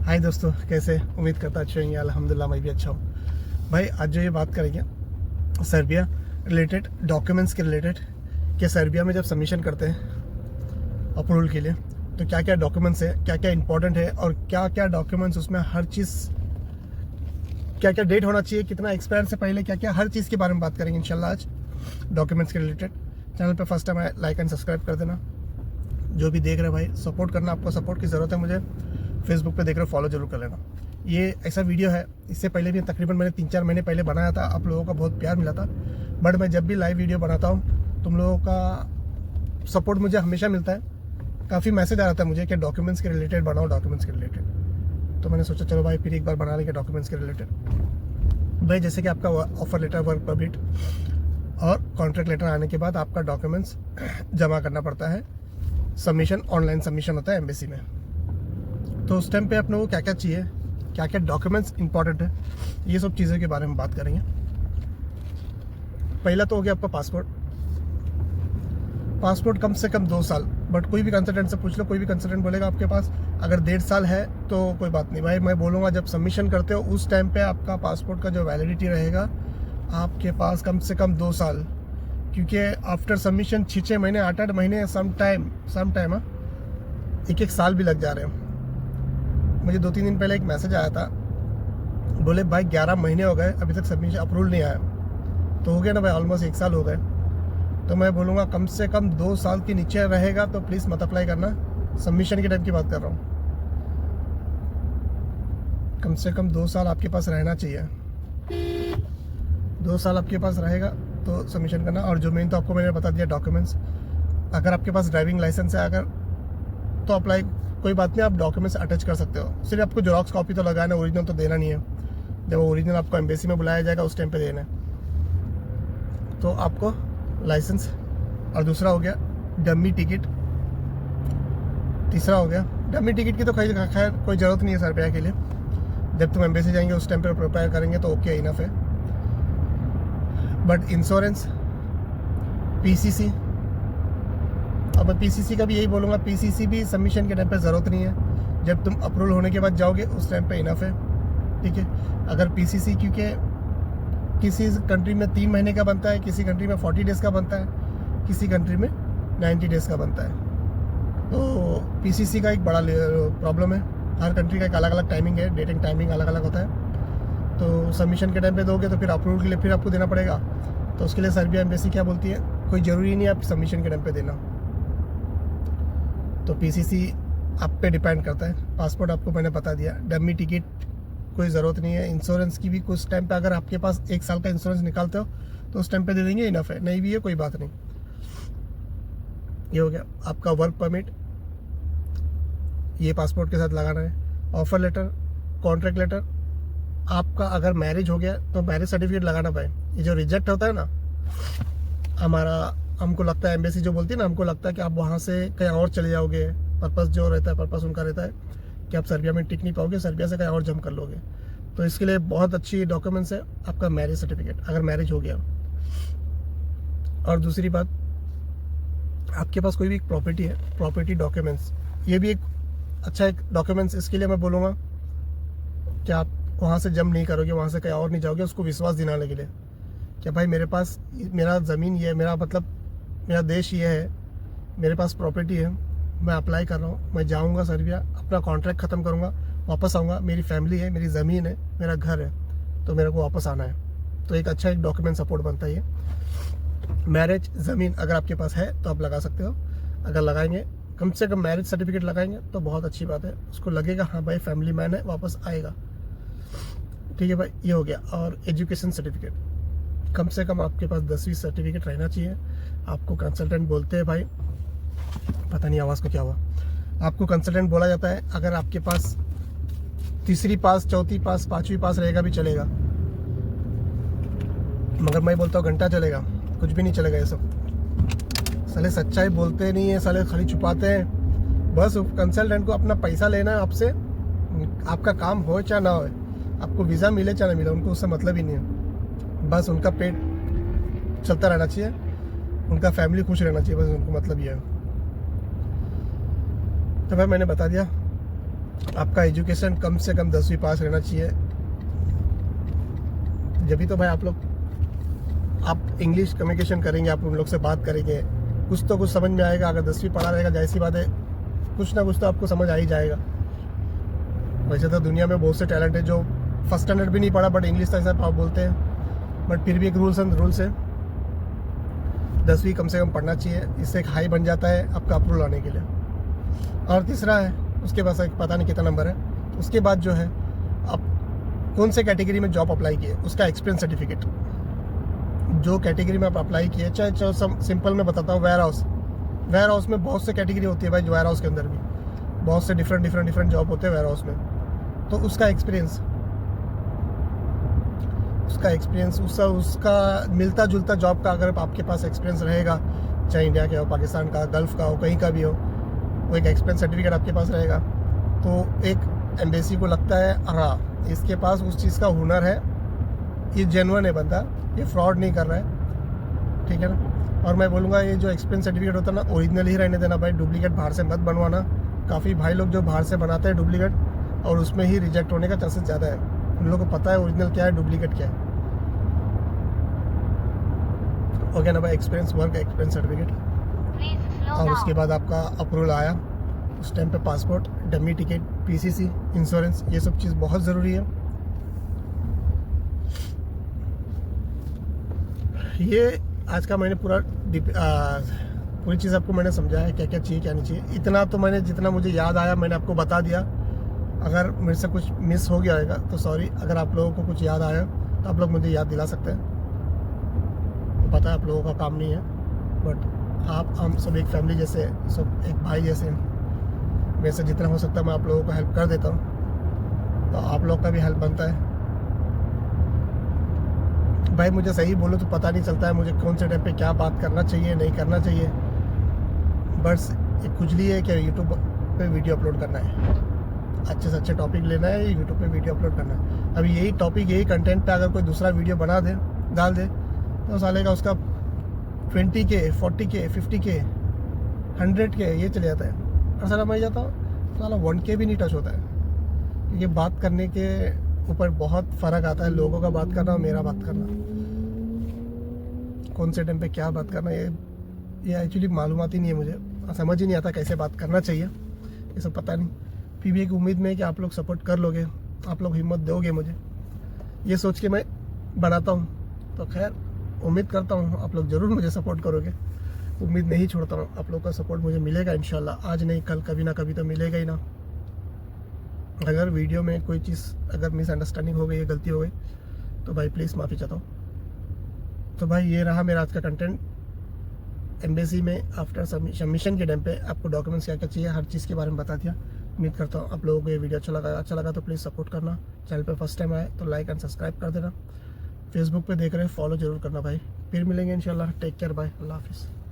हाय दोस्तों, कैसे? उम्मीद करता अच्छे होंगे। अल्हम्दुलिल्लाह मैं भी अच्छा हूँ। भाई आज जो ये बात करेंगे सर्बिया रिलेटेड, डॉक्यूमेंट्स के रिलेटेड, कि सर्बिया में जब सबमिशन करते हैं अप्रूवल के लिए तो क्या क्या डॉक्यूमेंट्स है, क्या क्या इंपॉर्टेंट है और क्या क्या डॉक्यूमेंट्स उसमें हर चीज़, क्या क्या डेट होना चाहिए, कितना एक्सपायर से पहले, क्या क्या हर चीज़ के बारे में बात करेंगे इंशाल्लाह आज डॉक्यूमेंट्स के रिलेटेड। चैनल पे फर्स्ट टाइम आए लाइक एंड सब्सक्राइब कर देना। जो भी देख रहे हैं भाई सपोर्ट करना, आपको सपोर्ट की ज़रूरत है मुझे। फेसबुक पे देख रहे हो, फॉलो जरूर कर लेना। ये ऐसा वीडियो है, इससे पहले भी तकरीबन मैंने 3-4 महीने पहले बनाया था, आप लोगों का बहुत प्यार मिला था। बट मैं जब भी लाइव वीडियो बनाता हूँ तुम लोगों का सपोर्ट मुझे हमेशा मिलता है। काफ़ी मैसेज आ रहा था मुझे कि डॉक्यूमेंट्स के रिलेटेड बनाओ, डॉक्यूमेंट्स के रिलेटेड। तो मैंने सोचा चलो भाई फिर एक बार बना लेंगे डॉक्यूमेंट्स के रिलेटेड। भाई जैसे कि आपका ऑफर लेटर, वर्क परमिट और कॉन्ट्रैक्ट लेटर आने के बाद आपका डॉक्यूमेंट्स जमा करना पड़ता है। सबमिशन ऑनलाइन सबमिशन होता है एम्बेसी में। तो उस टाइम पे अपने को क्या क्या चाहिए, क्या क्या डॉक्यूमेंट्स इंपॉर्टेंट है, ये सब चीज़ों के बारे में बात करेंगे। पहला तो हो गया आपका पासपोर्ट। पासपोर्ट कम से कम 2 साल, बट कोई भी कंसल्टेंट से पूछ लो, कोई भी कंसल्टेंट बोलेगा आपके पास अगर 1.5 साल है तो कोई बात नहीं। भाई मैं बोलूँगा जब सबमिशन करते हो उस टाइम पे आपका पासपोर्ट का जो वैलिडिटी रहेगा आपके पास कम से कम 2 साल, क्योंकि आफ्टर सबमिशन 6 महीने, 8 महीने, सम टाइम 1 साल भी लग जा रहे हैं। मुझे 2-3 दिन पहले एक मैसेज आया था, बोले भाई 11 महीने हो गए अभी तक सबमिशन अप्रूवल नहीं आया। तो हो गया ना भाई, ऑलमोस्ट 1 साल हो गए। तो मैं बोलूँगा कम से कम 2 साल के नीचे रहेगा तो प्लीज़ मत अप्लाई करना। सबमिशन के टाइम की बात कर रहा हूँ। कम से कम 2 साल आपके पास रहना चाहिए। 2 साल आपके पास रहेगा तो सबमिशन करना। और जो मेन तो आपको मैंने बता दिया डॉक्यूमेंट्स, अगर आपके पास ड्राइविंग लाइसेंस है अगर तो अप्लाई, कोई बात नहीं, आप डॉक्यूमेंट्स अटैच कर सकते हो। सिर्फ आपको जेरॉक्स कॉपी तो लगाना है, ओरिजिनल तो देना नहीं है। जब ओरिजिनल आपको एम्बेसी में बुलाया जाएगा उस टाइम पे देना है। तो आपको लाइसेंस, और दूसरा हो गया डमी टिकट, तीसरा हो गया डमी टिकट की तो खैर कोई ज़रूरत नहीं है सर्बिया के लिए। जब तुम एम्बेसी जाएंगे उस टाइम पर प्रिपेयर करेंगे तो ओके इनफ है। बट इंश्योरेंस, पीसीसी, अब मैं पीसीसी का भी यही बोलूँगा, पीसीसी भी सबमिशन के टाइम पे ज़रूरत नहीं है। जब तुम अप्रूवल होने के बाद जाओगे उस टाइम पे इनफ है, ठीक है। अगर पीसीसी, क्योंकि किसी कंट्री में 3 महीने का बनता है, किसी कंट्री में 40 डेज़ का बनता है, किसी कंट्री में 90 डेज़ का बनता है। तो पीसीसी का एक बड़ा प्रॉब्लम है, हर कंट्री का एक अलग अलग टाइमिंग है, डेटिंग टाइमिंग अलग अलग होता है। तो सबमिशन के टाइम पे दोगे तो फिर अप्रूवल के लिए फिर आपको देना पड़ेगा। तो उसके लिए सर्बिया एम्बेसी क्या बोलती है, कोई ज़रूरी नहीं है आप सबमिशन के टाइम पे देना। तो पीसीसी आप पे डिपेंड करता है। पासपोर्ट आपको मैंने बता दिया, डमी टिकट कोई ज़रूरत नहीं है। इंश्योरेंस की भी कुछ टाइम पे अगर आपके पास 1 साल का इंश्योरेंस निकालते हो तो उस टाइम पे दे देंगे, इनफ है। नहीं भी है कोई बात नहीं। ये हो गया आपका वर्क परमिट, ये पासपोर्ट के साथ लगाना है। ऑफर लेटर, कॉन्ट्रैक्ट लेटर, आपका अगर मैरिज हो गया तो मैरिज सर्टिफिकेट लगाना भाई। ये जो रिजेक्ट होता है ना हमारा, हमको लगता है एम्बेसी जो बोलती है ना, हमको लगता है कि आप वहाँ से कहीं और चले जाओगे। पर्पस जो रहता है, पर्पस उनका रहता है कि आप सर्बिया में टिक नहीं पाओगे, सर्बिया से कहीं और जंप कर लोगे। तो इसके लिए बहुत अच्छी डॉक्यूमेंट्स है आपका मैरिज सर्टिफिकेट, अगर मैरिज हो गया। और दूसरी बात, आपके पास कोई भी प्रॉपर्टी है, प्रॉपर्टी डॉक्यूमेंट्स, ये भी एक अच्छा एक डॉक्यूमेंट्स। इसके लिए मैं बोलूँगा कि आप वहाँ से जंप नहीं करोगे, वहाँ से कहीं और नहीं जाओगे, उसको विश्वास दिलाने के लिए कि भाई मेरे पास, मेरा ज़मीन ये है, मेरा मतलब मेरा देश ये है, मेरे पास प्रॉपर्टी है, मैं अप्लाई कर रहा हूँ, मैं जाऊँगा सर्बिया, अपना कॉन्ट्रैक्ट ख़त्म करूँगा, वापस आऊँगा, मेरी फैमिली है, मेरी ज़मीन है, मेरा घर है, तो मेरे को वापस आना है। तो एक अच्छा एक डॉक्यूमेंट सपोर्ट बनता है ये। मैरिज, ज़मीन अगर आपके पास है तो आप लगा सकते हो। अगर लगाएंगे, कम से कम मैरिज सर्टिफिकेट लगाएंगे तो बहुत अच्छी बात है। उसको लगेगा हाँ भाई फैमिली मैन है, वापस आएगा, ठीक है भाई। ये हो गया। और एजुकेशन सर्टिफिकेट, कम से कम आपके पास 10वीं सर्टिफिकेट रहना चाहिए। आपको कंसल्टेंट बोलते हैं भाई, पता नहीं आवाज़ को क्या हुआ, आपको कंसल्टेंट बोला जाता है अगर आपके पास 3री पास, 4थी पास, 5वीं पास रहेगा भी चलेगा, मगर मैं बोलता हूँ घंटा चलेगा, कुछ भी नहीं चलेगा। ये सब साले सच्चाई बोलते नहीं है, साले खाली छुपाते हैं। बस कंसल्टेंट को अपना पैसा लेना है आपसे, आपका काम हो चाहे ना हो, आपको वीज़ा मिले चाहे ना मिले, उनको उससे मतलब ही नहीं है। बस उनका पेट चलता रहना चाहिए, उनका फैमिली खुश रहना चाहिए, बस उनको मतलब ये है। तो भाई मैंने बता दिया आपका एजुकेशन कम से कम 10वीं पास रहना चाहिए। जब भी तो भाई आप इंग्लिश कम्युनिकेशन करेंगे, आप उन लोग से बात करेंगे, कुछ तो कुछ समझ में आएगा। अगर 10वीं पढ़ा रहेगा, जैसी बात है कुछ ना कुछ तो आपको समझ आ ही जाएगा। वैसे तो दुनिया में बहुत से टैलेंट है जो फर्स्ट स्टैंडर्ड भी नहीं पढ़ा बट इंग्लिश तक सब आप बोलते हैं, बट फिर भी एक रूल्स है 10वीं कम से कम पढ़ना चाहिए। इससे एक हाई बन जाता है आपका अप्रूवल आने के लिए। और तीसरा है, उसके पास एक पता नहीं कितना नंबर है, उसके बाद जो है आप कौन से कैटेगरी में जॉब अप्लाई किए उसका एक्सपीरियंस सर्टिफिकेट। जो कैटेगरी में आप अप्लाई किए, चाहे सिंपल में बताता हूँ, वेयर हाउस में बहुत से कैटेगरी होती है भाई। वेयर हाउस के अंदर भी बहुत से डिफरेंट जॉब होते हैं वेयर हाउस में। तो उसका एक्सपीरियंस उसका मिलता जुलता जॉब का अगर आपके पास एक्सपीरियंस रहेगा, चाहे इंडिया के हो, पाकिस्तान का, गल्फ़ का हो, कहीं का भी हो, वो एक एक्सपीरियंस सर्टिफिकेट आपके पास रहेगा तो एक एम्बेसी को लगता है हाँ इसके पास उस चीज़ का हुनर है, ये जेन्युइन है बंदा, ये फ्रॉड नहीं कर रहा है, ठीक है ना। और मैं बोलूँगा ये जो एक्सपीरियंस सर्टिफिकेट होता है ना, ओरिजिनल ही रहने देना भाई, डुप्लीकेट बाहर से मत बनवाना। काफ़ी भाई लोग जो बाहर से बनाते हैं डुप्लीकेट और उसमें ही रिजेक्ट होने का चांसेस ज़्यादा है। उन लोगों को पता है ओरिजिनल क्या है, डुप्लीकेट क्या है। ओके ना भाई, एक्सपीरियंस सर्टिफिकेट। और उसके बाद आपका अप्रूवल आया, उस टाइम पे passport, dummy ticket, PCC, insurance, ये सब चीज़ बहुत ज़रूरी है। ये आज का मैंने पूरी चीज़ आपको मैंने समझाया क्या क्या चाहिए क्या नहीं चाहिए। इतना तो मैंने जितना मुझे याद आया मैंने आपको बता दिया। अगर मेरे से कुछ मिस हो गया होगा तो सॉरी। अगर आप लोगों को कुछ याद आया तो आप लोग मुझे याद दिला सकते हैं। तो पता है आप लोगों का काम नहीं है, बट हम सब एक फैमिली जैसे, सब एक भाई जैसे, मेरे से जितना हो सकता है मैं आप लोगों को हेल्प कर देता हूँ। तो आप लोग का भी हेल्प बनता है भाई। मुझे सही बोलो तो पता नहीं चलता है मुझे कौन से टाइम पे क्या बात करना चाहिए नहीं करना चाहिए। बस एक खुजली है कि यूट्यूब पे वीडियो अपलोड करना है, अच्छे से अच्छे टॉपिक लेना है, यूट्यूब पे वीडियो अपलोड करना है। अभी यही टॉपिक यही कंटेंट पे अगर कोई दूसरा वीडियो बना दे डाल दे तो साले का उसका 20K 40K 50K 100K ये चले जाता है। और साला मैं जाता हूँ साला 1K भी नहीं टच होता है। क्योंकि बात करने के ऊपर बहुत फ़र्क आता है, लोगों का बात करना और मेरा बात करना, कौन से टाइम पे क्या बात करना, ये एक्चुअली मालूमात ही नहीं है मुझे, समझ ही नहीं आता कैसे बात करना चाहिए, ये सब पता नहीं। फिर भी एक उम्मीद में है कि आप लोग सपोर्ट कर लोगे, आप लोग हिम्मत दोगे मुझे, ये सोच के मैं बनाता हूँ। तो खैर उम्मीद करता हूँ आप लोग ज़रूर मुझे सपोर्ट करोगे। उम्मीद नहीं छोड़ता हूँ, आप लोग का सपोर्ट मुझे मिलेगा इंशाल्लाह। आज नहीं कल, कभी ना कभी तो मिलेगा ही ना। अगर वीडियो में कोई चीज़ अगर मिसअंडरस्टैंडिंग हो गई है, गलती हो गई तो भाई प्लीज़ माफ़ी चाहता हूँ। तो भाई ये रहा मेरा आज का कंटेंट। एम्बेसी में आफ्टर सबमिशन के टाइम पे आपको डॉक्यूमेंट्स क्या क्या चाहिए हर चीज़ के बारे में बता दिया। उम्मीद करता हूँ आप लोगों को ये वीडियो अच्छा लगा तो प्लीज़ सपोर्ट करना। चैनल पे फर्स्ट टाइम आए तो लाइक एंड सब्सक्राइब कर देना। फेसबुक पे देख रहे हैं फॉलो जरूर करना भाई। फिर मिलेंगे इंशाल्लाह। टेक केयर, बाय, अल्लाह हाफिज़।